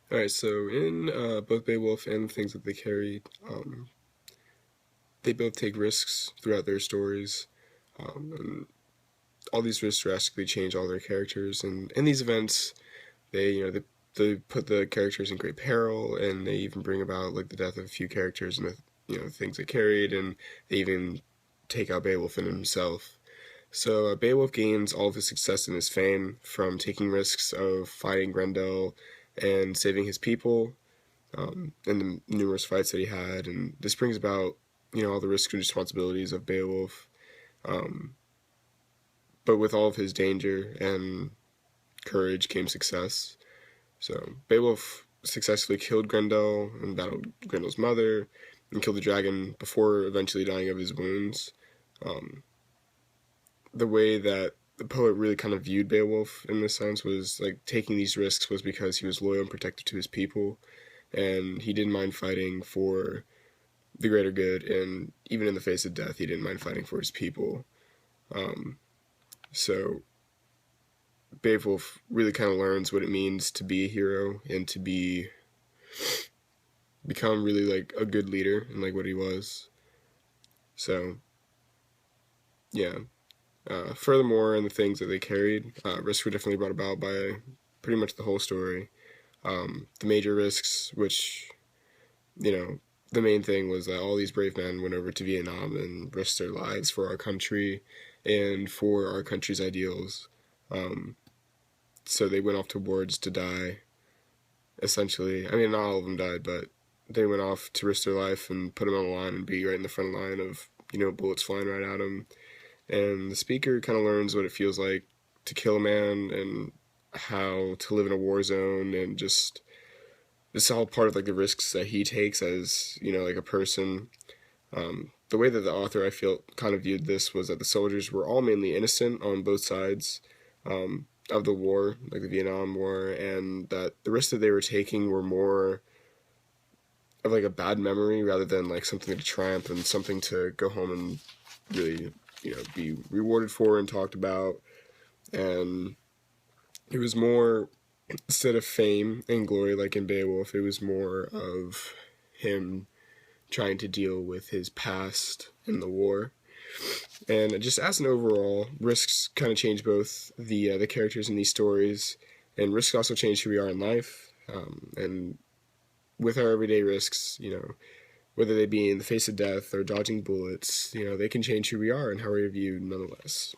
Alright, so in both Beowulf and the things that they carried, they both take risks throughout their stories, and all these risks drastically change all their characters. And in these events, they put the characters in great peril, and they even bring about like the death of a few characters and the things they carried, and they even take out Beowulf and himself. So Beowulf gains all of his success and his fame from taking risks of fighting Grendel and saving his people, and the numerous fights that he had. And this brings about, all the risks and responsibilities of Beowulf. Um, but with all of his danger and courage came success. So Beowulf successfully killed Grendel and battled Grendel's mother and killed the dragon before eventually dying of his wounds. Um, the way that the poet really kind of viewed Beowulf in this sense was like taking these risks was because he was loyal and protective to his people, and he didn't mind fighting for the greater good, and even in the face of death, he didn't mind fighting for his people. Um, so Beowulf really kind of learns what it means to be a hero and to become really like a good leader and like what he was. So yeah. Furthermore, in the things that they carried, risks were definitely brought about by pretty much the whole story. The major risks, which you know, the main thing was that all these brave men went over to Vietnam and risked their lives for our country and for our country's ideals. Um, so they went off to war just to die, essentially. I mean, not all of them died, but they went off to risk their life and put them on the line and be right in the front line of, bullets flying right at them. And the speaker kind of learns what it feels like to kill a man and how to live in a war zone, and just this is all part of like the risks that he takes as like a person. The way that the author I feel kind of viewed this was that the soldiers were all mainly innocent on both sides, of the war, like the Vietnam War, and that the risks that they were taking were more of like a bad memory rather than like something to triumph and something to go home and really be rewarded for and talked about. And it was more, instead of fame and glory like in Beowulf, it was more of him trying to deal with his past in the war. And just as an overall, risks kind of change both the characters in these stories, and risks also change who we are in life. And with our everyday risks, whether they be in the face of death or dodging bullets, they can change who we are and how we are viewed nonetheless.